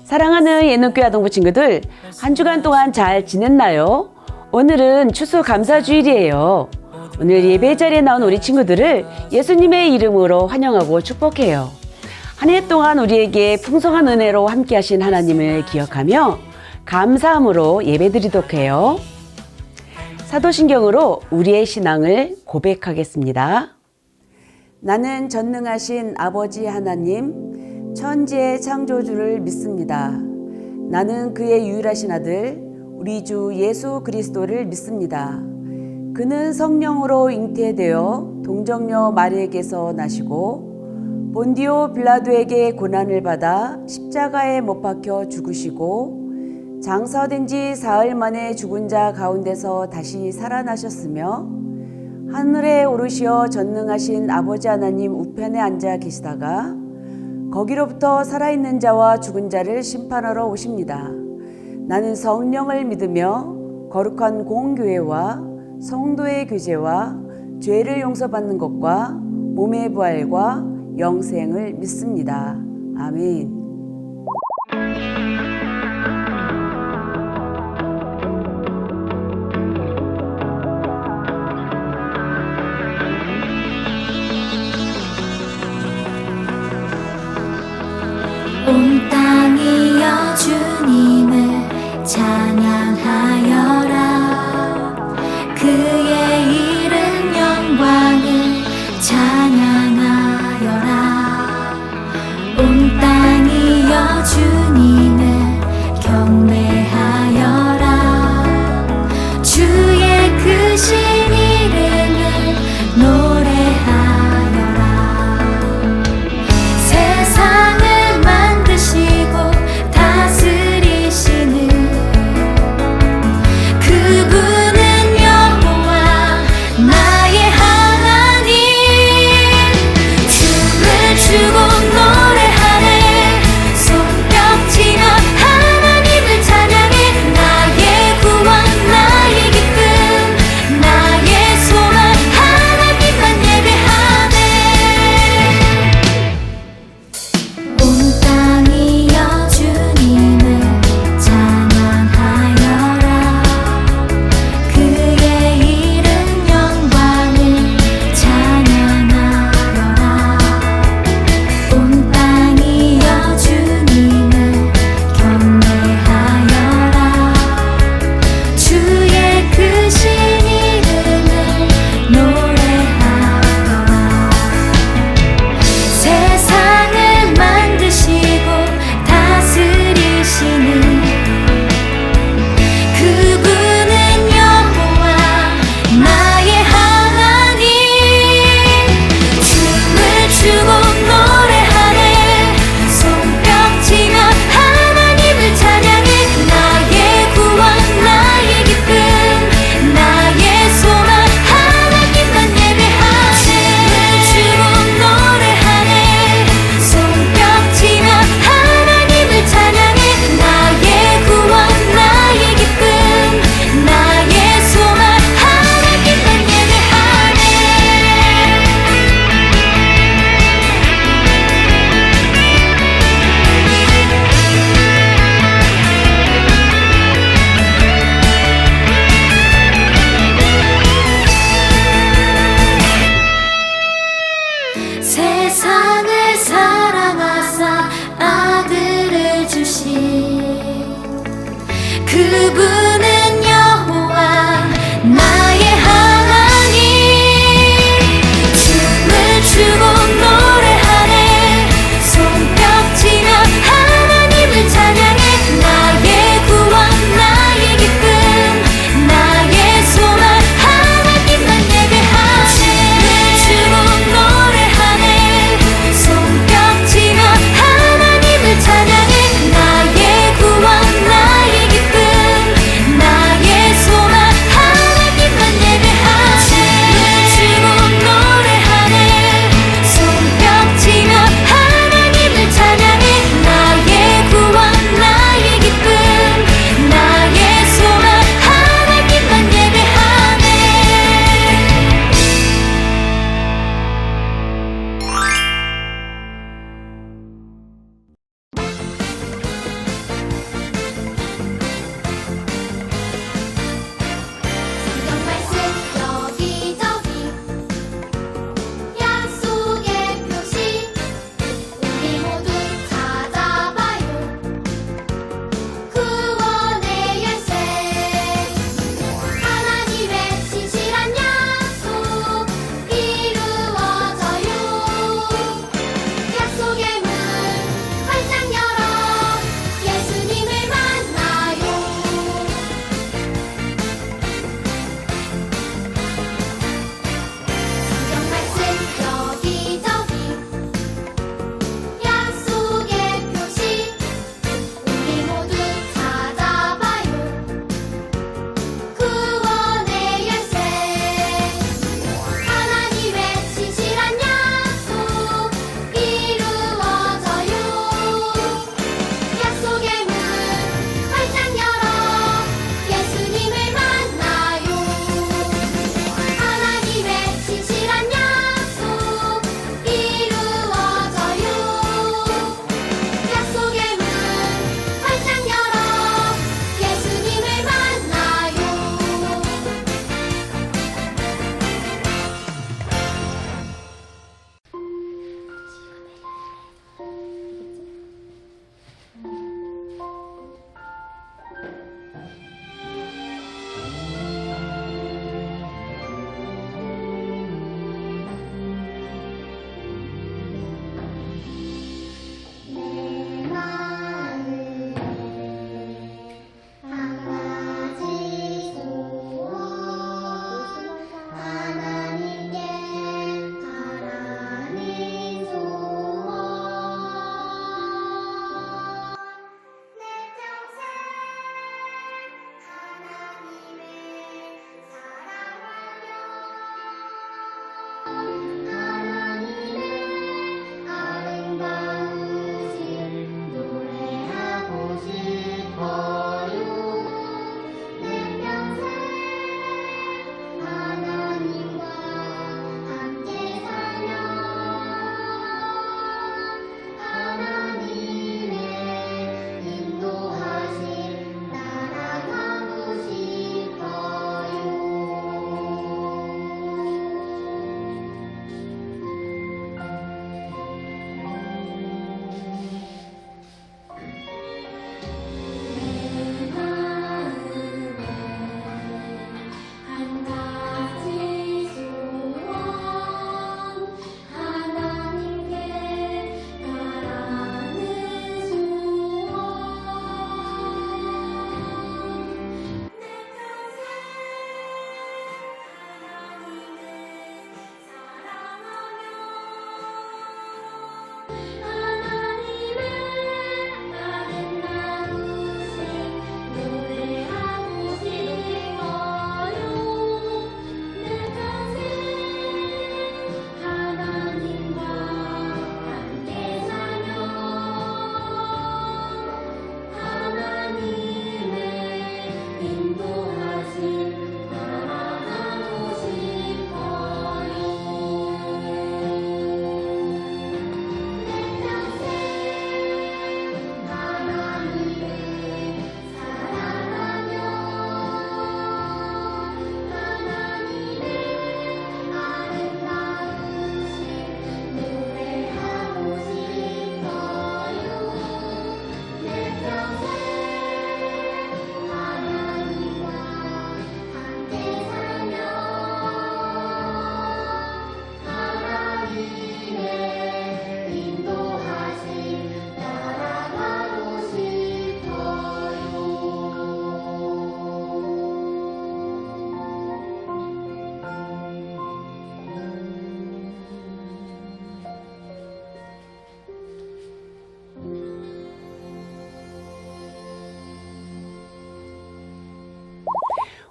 사랑하는 예능교회 아동부 친구들, 한 주간 동안 잘 지냈나요? 오늘은 추수감사주일이에요. 오늘 예배 자리에 나온 우리 친구들을 예수님의 이름으로 환영하고 축복해요. 한 해 동안 우리에게 풍성한 은혜로 함께 하신 하나님을 기억하며 감사함으로 예배드리도록 해요. 사도신경으로 우리의 신앙을 고백하겠습니다. 나는 전능하신 아버지 하나님, 천지의 창조주를 믿습니다. 나는 그의 유일하신 아들, 우리 주 예수 그리스도를 믿습니다. 그는 성령으로 잉태되어 동정녀 마리에게서 나시고 본디오 빌라도에게 고난을 받아 십자가에 못 박혀 죽으시고 장사된 지 사흘 만에 죽은 자 가운데서 다시 살아나셨으며 하늘에 오르시어 전능하신 아버지 하나님 우편에 앉아 계시다가 거기로부터 살아있는 자와 죽은 자를 심판하러 오십니다. 나는 성령을 믿으며 거룩한 공교회와 성도의 교제와 죄를 용서받는 것과 몸의 부활과 영생을 믿습니다. 아멘. 온 땅이여 주님을 찬양하여라. 그의 이름 영광을 찬양하여라. 온 땅이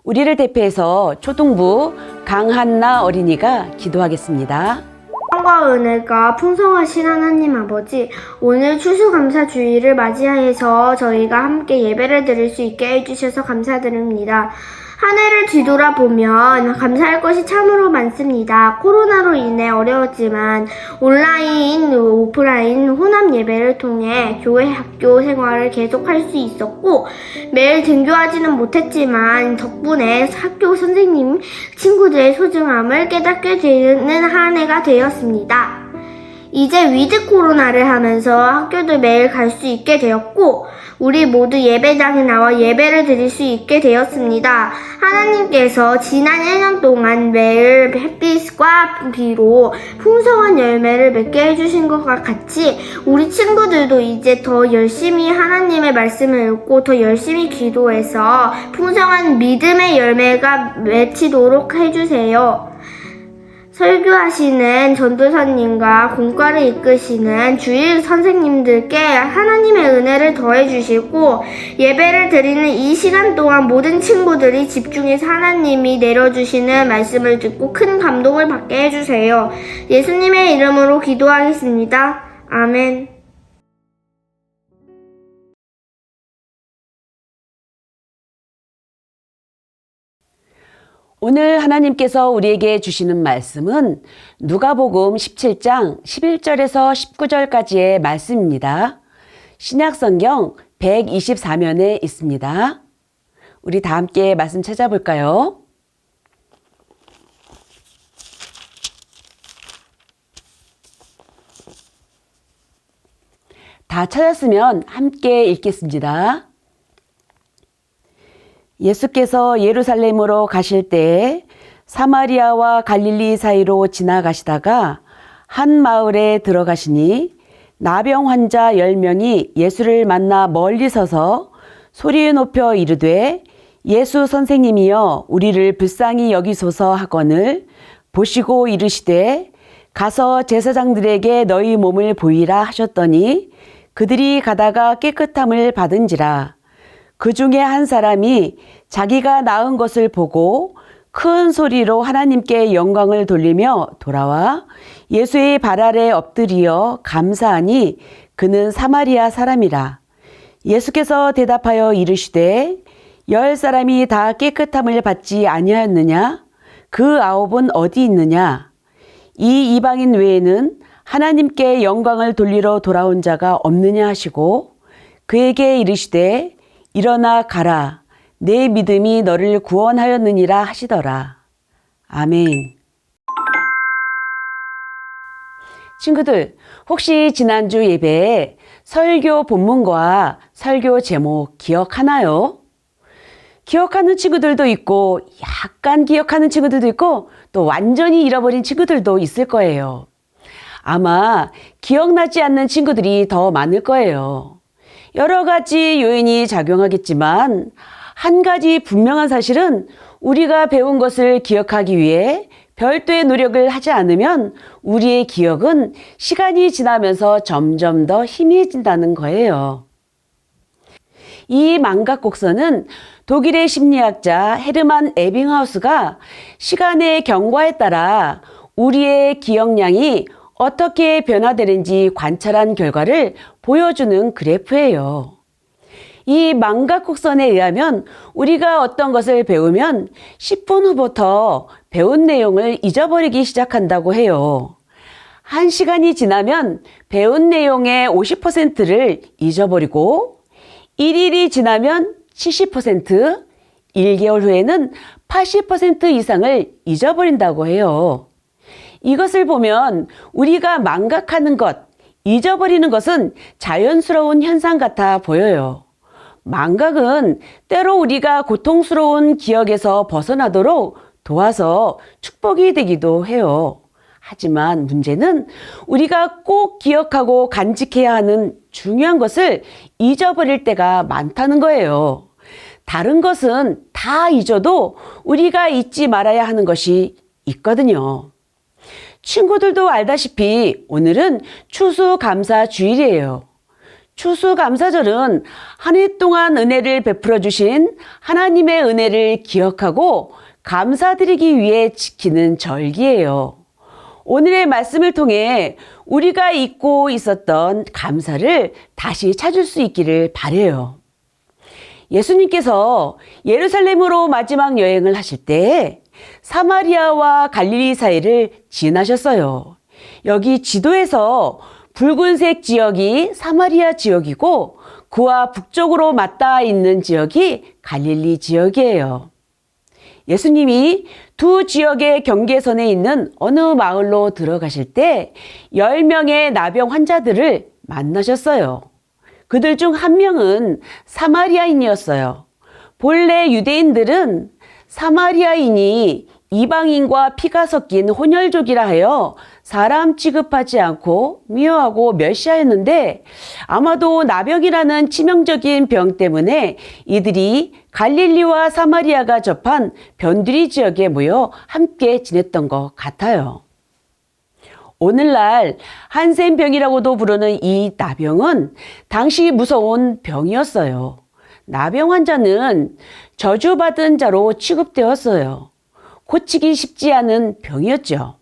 우리를 대표해서 초등부 강한나 어린이가 기도하겠습니다. 사랑과 은혜가 풍성하신 하나님 아버지, 오늘 추수감사주의를 맞이하여서 저희가 함께 예배를 드릴 수 있게 해주셔서 감사드립니다. 한 해를 뒤돌아보면 감사할 것이 참으로 많습니다. 코로나로 인해 어려웠지만 온라인, 오프라인 혼합 예배를 통해 교회 학교 생활을 계속할 수 있었고, 매일 등교하지는 못했지만 덕분에 학교 선생님, 친구들의 소중함을 깨닫게 되는 한 해가 되었습니다. 이제 위드 코로나를 하면서 학교도 매일 갈 수 있게 되었고, 우리 모두 예배당에 나와 예배를 드릴 수 있게 되었습니다. 하나님께서 지난 1년 동안 매일 햇빛과 비로 풍성한 열매를 맺게 해주신 것과 같이 우리 친구들도 이제 더 열심히 하나님의 말씀을 읽고 더 열심히 기도해서 풍성한 믿음의 열매가 맺히도록 해주세요. 설교하시는 전도사님과 공과를 이끄시는 주일 선생님들께 하나님의 은혜를 더해 주시고, 예배를 드리는 이 시간 동안 모든 친구들이 집중해서 하나님이 내려주시는 말씀을 듣고 큰 감동을 받게 해주세요. 예수님의 이름으로 기도하겠습니다. 아멘. 오늘 하나님께서 우리에게 주시는 말씀은 누가복음 17장 11절에서 19절까지의 말씀입니다. 신약성경 124면에 있습니다. 우리 다 함께 말씀 찾아볼까요? 다 찾았으면 함께 읽겠습니다. 예수께서 예루살렘으로 가실 때에 사마리아와 갈릴리 사이로 지나가시다가 한 마을에 들어가시니 나병 환자 10명이 예수를 만나 멀리 서서 소리 높여 이르되 예수 선생님이여 우리를 불쌍히 여기소서 하거늘 보시고 이르시되 가서 제사장들에게 너희 몸을 보이라 하셨더니 그들이 가다가 깨끗함을 받은지라. 그 중에 한 사람이 자기가 나은 것을 보고 큰 소리로 하나님께 영광을 돌리며 돌아와 예수의 발 아래 엎드리어 감사하니 그는 사마리아 사람이라. 예수께서 대답하여 이르시되 10사람이 다 깨끗함을 받지 아니하였느냐? 그 9은 어디 있느냐? 이 이방인 외에는 하나님께 영광을 돌리러 돌아온 자가 없느냐 하시고 그에게 이르시되 일어나 가라. 내 믿음이 너를 구원하였느니라 하시더라. 아멘. 친구들, 혹시 지난주 예배에 설교 본문과 설교 제목 기억하나요? 기억하는 친구들도 있고 약간 기억하는 친구들도 있고 또 완전히 잃어버린 친구들도 있을 거예요. 아마 기억나지 않는 친구들이 더 많을 거예요. 여러 가지 요인이 작용하겠지만 한 가지 분명한 사실은 우리가 배운 것을 기억하기 위해 별도의 노력을 하지 않으면 우리의 기억은 시간이 지나면서 점점 더 희미해진다는 거예요. 이 망각곡선은 독일의 심리학자 헤르만 에빙하우스가 시간의 경과에 따라 우리의 기억량이 어떻게 변화되는지 관찰한 결과를 보여주는 그래프예요. 이 망각곡선에 의하면 우리가 어떤 것을 배우면 10분 후부터 배운 내용을 잊어버리기 시작한다고 해요. 1시간이 지나면 배운 내용의 50%를 잊어버리고 1일이 지나면 70%, 1개월 후에는 80% 이상을 잊어버린다고 해요. 이것을 보면 우리가 망각하는 것, 잊어버리는 것은 자연스러운 현상 같아 보여요. 망각은 때로 우리가 고통스러운 기억에서 벗어나도록 도와서 축복이 되기도 해요. 하지만 문제는 우리가 꼭 기억하고 간직해야 하는 중요한 것을 잊어버릴 때가 많다는 거예요. 다른 것은 다 잊어도 우리가 잊지 말아야 하는 것이 있거든요. 친구들도 알다시피 오늘은 추수감사 주일이에요. 추수감사절은 한 해 동안 은혜를 베풀어 주신 하나님의 은혜를 기억하고 감사드리기 위해 지키는 절기예요. 오늘의 말씀을 통해 우리가 잊고 있었던 감사를 다시 찾을 수 있기를 바라요. 예수님께서 예루살렘으로 마지막 여행을 하실 때 사마리아와 갈릴리 사이를 지나셨어요. 여기 지도에서 붉은색 지역이 사마리아 지역이고 그와 북쪽으로 맞닿아 있는 지역이 갈릴리 지역이에요. 예수님이 두 지역의 경계선에 있는 어느 마을로 들어가실 때 10명의 나병 환자들을 만나셨어요. 그들 중 한 명은 사마리아인이었어요. 본래 유대인들은 사마리아인이 이방인과 피가 섞인 혼혈족이라 하여 사람 취급하지 않고 미워하고 멸시하였는데 아마도 나병이라는 치명적인 병 때문에 이들이 갈릴리와 사마리아가 접한 변두리 지역에 모여 함께 지냈던 것 같아요. 오늘날 한센병이라고도 부르는 이 나병은 당시 무서운 병이었어요. 나병 환자는 저주받은 자로 취급되었어요. 고치기 쉽지 않은 병이었죠.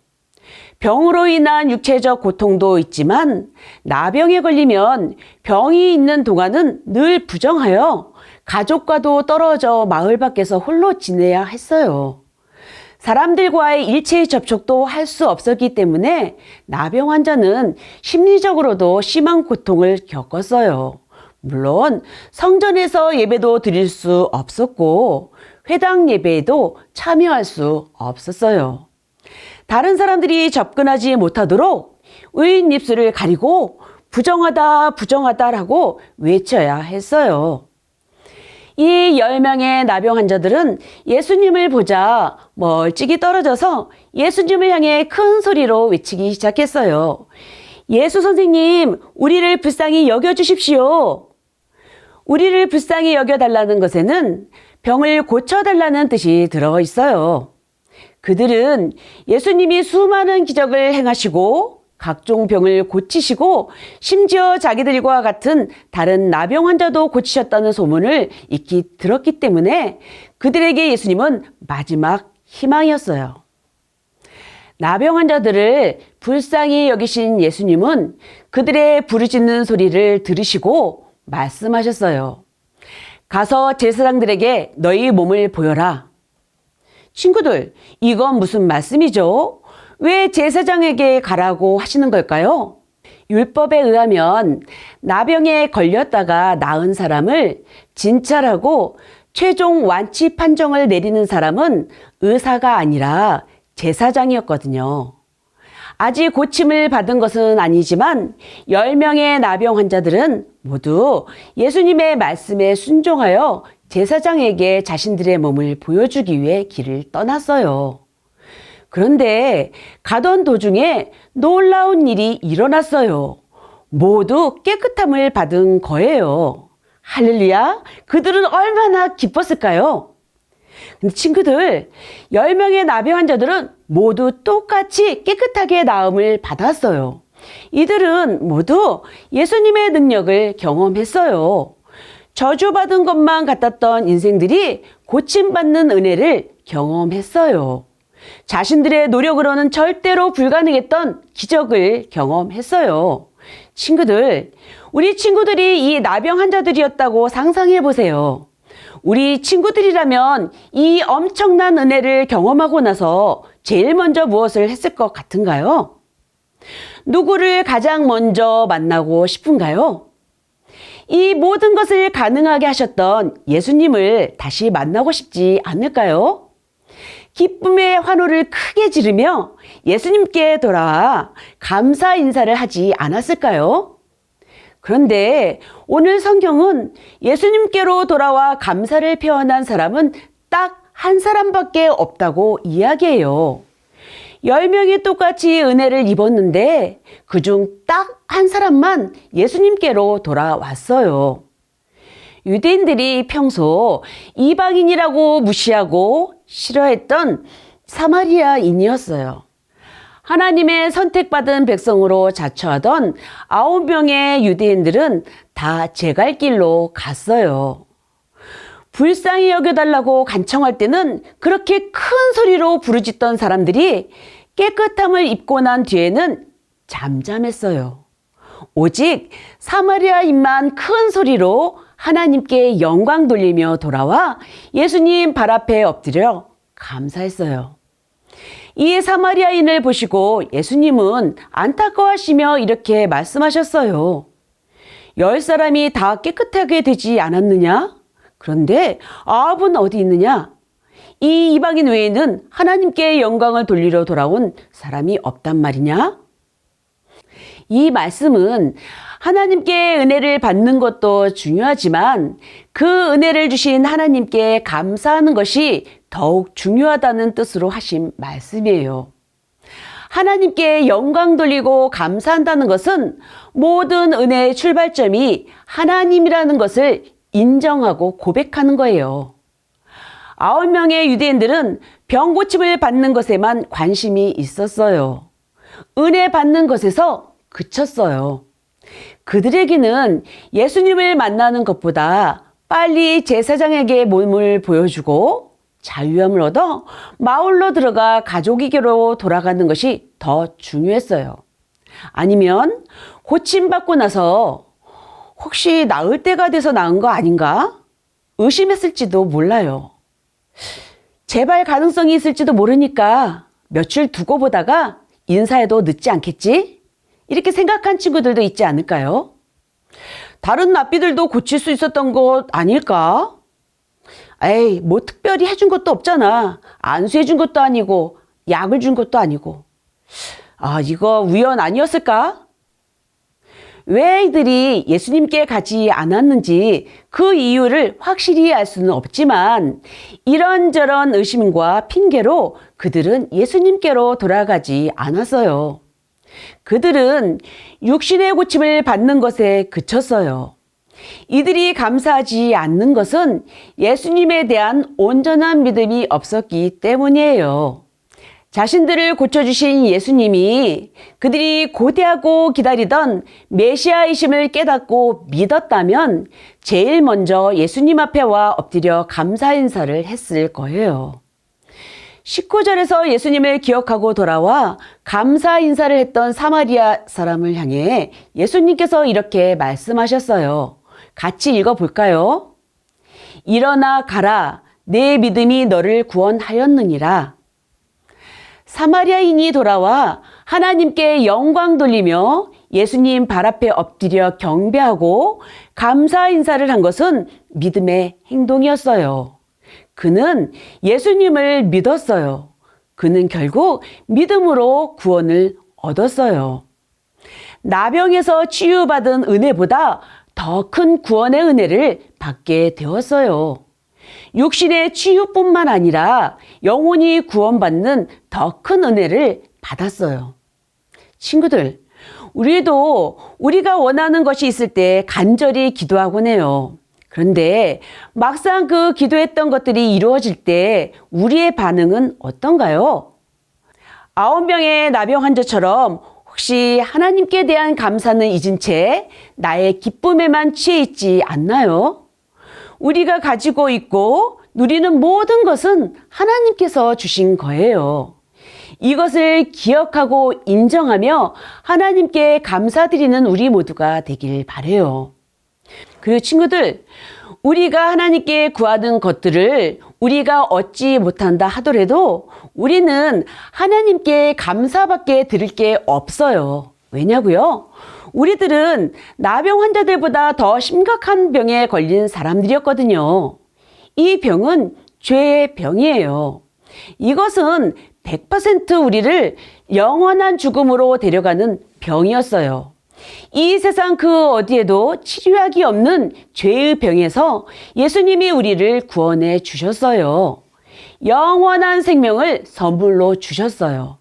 병으로 인한 육체적 고통도 있지만 나병에 걸리면 병이 있는 동안은 늘 부정하여 가족과도 떨어져 마을 밖에서 홀로 지내야 했어요. 사람들과의 일체 접촉도 할 수 없었기 때문에 나병 환자는 심리적으로도 심한 고통을 겪었어요. 물론 성전에서 예배도 드릴 수 없었고 회당 예배에도 참여할 수 없었어요. 다른 사람들이 접근하지 못하도록 의인 입술을 가리고 부정하다 부정하다라고 외쳐야 했어요. 이 10명의 나병 환자들은 예수님을 보자 멀찍이 떨어져서 예수님을 향해 큰 소리로 외치기 시작했어요. 예수 선생님, 우리를 불쌍히 여겨주십시오. 우리를 불쌍히 여겨달라는 것에는 병을 고쳐달라는 뜻이 들어 있어요. 그들은 예수님이 수많은 기적을 행하시고 각종 병을 고치시고 심지어 자기들과 같은 다른 나병 환자도 고치셨다는 소문을 익히 들었기 때문에 그들에게 예수님은 마지막 희망이었어요. 나병 환자들을 불쌍히 여기신 예수님은 그들의 부르짖는 소리를 들으시고 말씀하셨어요. 가서 제사장들에게 너희 몸을 보여라. 친구들, 이건 무슨 말씀이죠? 왜 제사장에게 가라고 하시는 걸까요? 율법에 의하면 나병에 걸렸다가 나은 사람을 진찰하고 최종 완치 판정을 내리는 사람은 의사가 아니라 제사장이었거든요. 아직 고침을 받은 것은 아니지만 10명의 나병 환자들은 모두 예수님의 말씀에 순종하여 제사장에게 자신들의 몸을 보여주기 위해 길을 떠났어요. 그런데 가던 도중에 놀라운 일이 일어났어요. 모두 깨끗함을 받은 거예요. 할렐루야! 그들은 얼마나 기뻤을까요? 근데 친구들, 10명의 나병 환자들은 모두 똑같이 깨끗하게 나음을 받았어요. 이들은 모두 예수님의 능력을 경험했어요. 저주받은 것만 같았던 인생들이 고침받는 은혜를 경험했어요. 자신들의 노력으로는 절대로 불가능했던 기적을 경험했어요. 친구들, 우리 친구들이 이 나병 환자들이었다고 상상해 보세요. 우리 친구들이라면 이 엄청난 은혜를 경험하고 나서 제일 먼저 무엇을 했을 것 같은가요? 누구를 가장 먼저 만나고 싶은가요? 이 모든 것을 가능하게 하셨던 예수님을 다시 만나고 싶지 않을까요? 기쁨의 환호를 크게 지르며 예수님께 돌아와 감사 인사를 하지 않았을까요? 그런데 오늘 성경은 예수님께로 돌아와 감사를 표현한 사람은 딱 한 사람밖에 없다고 이야기해요. 10명이 똑같이 은혜를 입었는데 그중 딱 한 사람만 예수님께로 돌아왔어요. 유대인들이 평소 이방인이라고 무시하고 싫어했던 사마리아인이었어요. 하나님의 선택받은 백성으로 자처하던 9명의 유대인들은 다 제갈 길로 갔어요. 불쌍히 여겨달라고 간청할 때는 그렇게 큰 소리로 부르짖던 사람들이 깨끗함을 입고 난 뒤에는 잠잠했어요. 오직 사마리아인만 큰 소리로 하나님께 영광 돌리며 돌아와 예수님 발 앞에 엎드려 감사했어요. 이 사마리아인을 보시고 예수님은 안타까워하시며 이렇게 말씀하셨어요. 10사람이 다 깨끗하게 되지 않았느냐? 그런데 9은 어디 있느냐? 이 이방인 외에는 하나님께 영광을 돌리러 돌아온 사람이 없단 말이냐? 이 말씀은 하나님께 은혜를 받는 것도 중요하지만 그 은혜를 주신 하나님께 감사하는 것이 더욱 중요하다는 뜻으로 하신 말씀이에요. 하나님께 영광 돌리고 감사한다는 것은 모든 은혜의 출발점이 하나님이라는 것을 인정하고 고백하는 거예요. 9명의 유대인들은 병 고침을 받는 것에만 관심이 있었어요. 은혜 받는 것에서 그쳤어요. 그들에게는 예수님을 만나는 것보다 빨리 제사장에게 몸을 보여주고 자유함을 얻어 마을로 들어가 가족에게로 돌아가는 것이 더 중요했어요. 아니면 고침받고 나서 혹시 나을 때가 돼서 나은 거 아닌가? 의심했을지도 몰라요. 재발 가능성이 있을지도 모르니까 며칠 두고 보다가 인사해도 늦지 않겠지? 이렇게 생각한 친구들도 있지 않을까요? 다른 납비들도 고칠 수 있었던 것 아닐까? 에이, 뭐 특별히 해준 것도 없잖아. 안수해준 것도 아니고 약을 준 것도 아니고. 아, 이거 우연 아니었을까? 왜 이들이 예수님께 가지 않았는지 그 이유를 확실히 알 수는 없지만 이런저런 의심과 핑계로 그들은 예수님께로 돌아가지 않았어요. 그들은 육신의 고침을 받는 것에 그쳤어요. 이들이 감사하지 않는 것은 예수님에 대한 온전한 믿음이 없었기 때문이에요. 자신들을 고쳐주신 예수님이 그들이 고대하고 기다리던 메시아이심을 깨닫고 믿었다면 제일 먼저 예수님 앞에 와 엎드려 감사 인사를 했을 거예요. 19절에서 예수님을 기억하고 돌아와 감사 인사를 했던 사마리아 사람을 향해 예수님께서 이렇게 말씀하셨어요. 같이 읽어볼까요? 일어나 가라, 내 믿음이 너를 구원하였느니라. 사마리아인이 돌아와 하나님께 영광 돌리며 예수님 발 앞에 엎드려 경배하고 감사 인사를 한 것은 믿음의 행동이었어요. 그는 예수님을 믿었어요. 그는 결국 믿음으로 구원을 얻었어요. 나병에서 치유받은 은혜보다 더 큰 구원의 은혜를 받게 되었어요. 육신의 치유뿐만 아니라 영혼이 구원받는 더 큰 은혜를 받았어요. 친구들, 우리도 우리가 원하는 것이 있을 때 간절히 기도하곤 해요. 그런데 막상 그 기도했던 것들이 이루어질 때 우리의 반응은 어떤가요? 9명의 나병 환자처럼 혹시 하나님께 대한 감사는 잊은 채 나의 기쁨에만 취해 있지 않나요? 우리가 가지고 있고 누리는 모든 것은 하나님께서 주신 거예요. 이것을 기억하고 인정하며 하나님께 감사드리는 우리 모두가 되길 바라요. 그리고 친구들, 우리가 하나님께 구하는 것들을 우리가 얻지 못한다 하더라도 우리는 하나님께 감사밖에 드릴 게 없어요. 왜냐고요? 우리들은 나병 환자들보다 더 심각한 병에 걸린 사람들이었거든요. 이 병은 죄의 병이에요. 이것은 100% 우리를 영원한 죽음으로 데려가는 병이었어요. 이 세상 그 어디에도 치료약이 없는 죄의 병에서 예수님이 우리를 구원해 주셨어요. 영원한 생명을 선물로 주셨어요.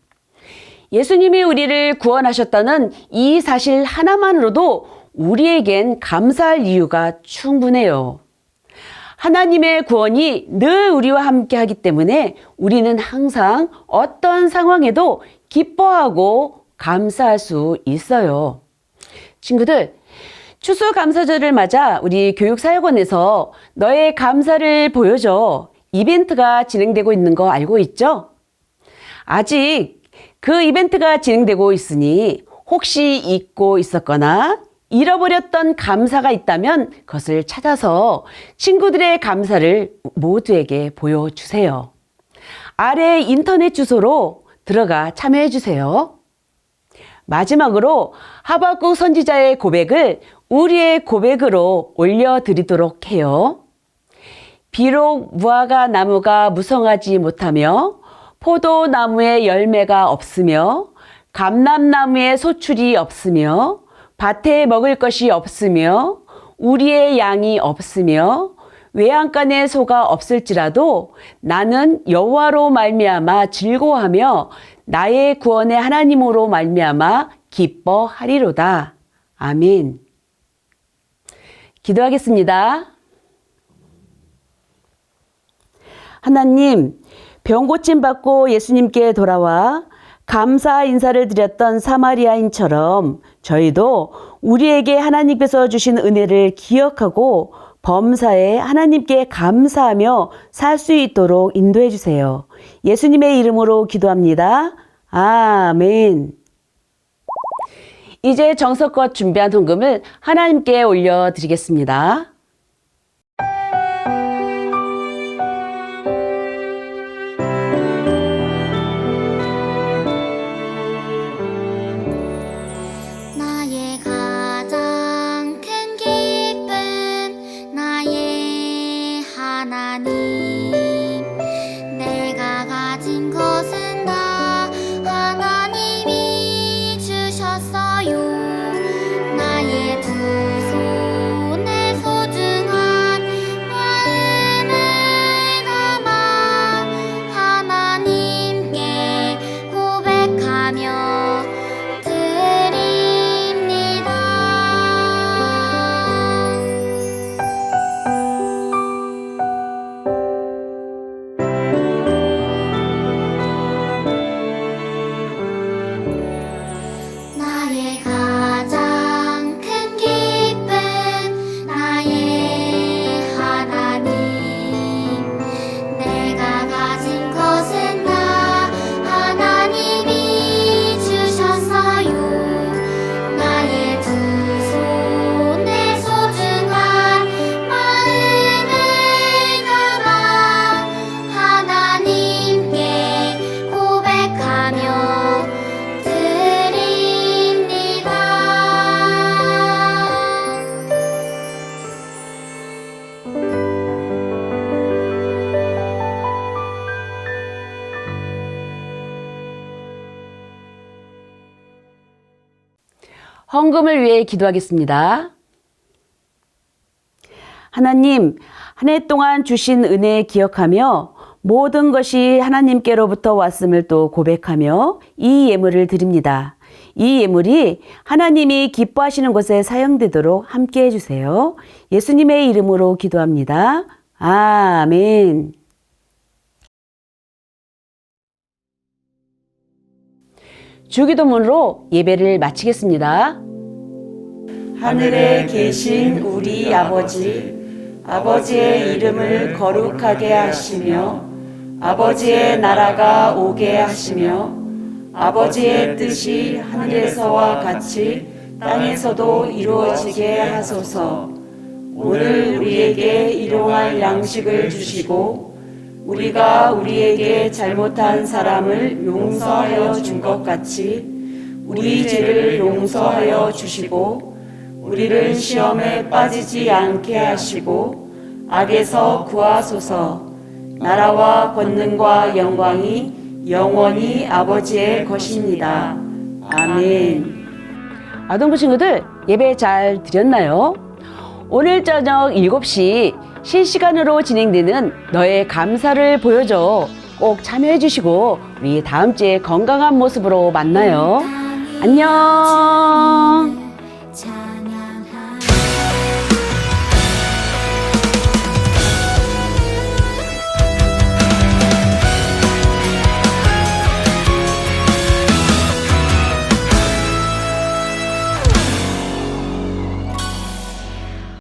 예수님이 우리를 구원하셨다는 이 사실 하나만으로도 우리에겐 감사할 이유가 충분해요. 하나님의 구원이 늘 우리와 함께 하기 때문에 우리는 항상 어떤 상황에도 기뻐하고 감사할 수 있어요. 친구들, 추수감사절을 맞아 우리 교육사역원에서 너의 감사를 보여줘 이벤트가 진행되고 있는 거 알고 있죠? 아직 그 이벤트가 진행되고 있으니 혹시 잊고 있었거나 잃어버렸던 감사가 있다면 그것을 찾아서 친구들의 감사를 모두에게 보여주세요. 아래 인터넷 주소로 들어가 참여해 주세요. 마지막으로 하박국 선지자의 고백을 우리의 고백으로 올려드리도록 해요. 비록 무화과 나무가 무성하지 못하며 포도나무에 열매가 없으며 감람나무에 소출이 없으며 밭에 먹을 것이 없으며 우리의 양이 없으며 외양간에 소가 없을지라도 나는 여호와로 말미암아 즐거워하며 나의 구원의 하나님으로 말미암아 기뻐하리로다. 아멘. 기도하겠습니다. 하나님, 병 고침 받고 예수님께 돌아와 감사 인사를 드렸던 사마리아인처럼 저희도 우리에게 하나님께서 주신 은혜를 기억하고 범사에 하나님께 감사하며 살 수 있도록 인도해 주세요. 예수님의 이름으로 기도합니다. 아멘. 이제 정성껏 준비한 헌금을 하나님께 올려드리겠습니다. 나의 가장 큰 기쁨 나의 하나님 내가 가진 것은 다 하나님이 주셨어요 나의 두 손에 소중한 마음을 담아 하나님께 고백하며 드립니다. 나의 가장 큰 기쁨 나의 하나님 내가 가진 것은 다 하나님이 주셨어요 나의 두 손에 소중한 마음을 담아 하나님께 고백하며 드립니다. 헌금을 위해 기도하겠습니다. 하나님, 한 해 동안 주신 은혜 기억하며 모든 것이 하나님께로부터 왔음을 또 고백하며 이 예물을 드립니다. 이 예물이 하나님이 기뻐하시는 곳에 사용되도록 함께 해주세요. 예수님의 이름으로 기도합니다. 아멘. 주기도문으로 예배를 마치겠습니다. 하늘에 계신 우리 아버지, 아버지의 이름을 거룩하게 하시며 아버지의 나라가 오게 하시며 아버지의 뜻이 하늘에서와 같이 땅에서도 이루어지게 하소서. 오늘 우리에게 일용할 양식을 주시고 우리가 우리에게 잘못한 사람을 용서하여 준 것 같이 우리 죄를 용서하여 주시고 우리를 시험에 빠지지 않게 하시고 악에서 구하소서. 나라와 권능과 영광이 영원히 아버지의 것입니다. 아멘. 아동부 친구들, 예배 잘 드렸나요? 오늘 저녁 7시 실시간으로 진행되는 너의 감사를 보여줘 꼭 참여해 주시고 우리 다음 주에 건강한 모습으로 만나요. 안녕. 자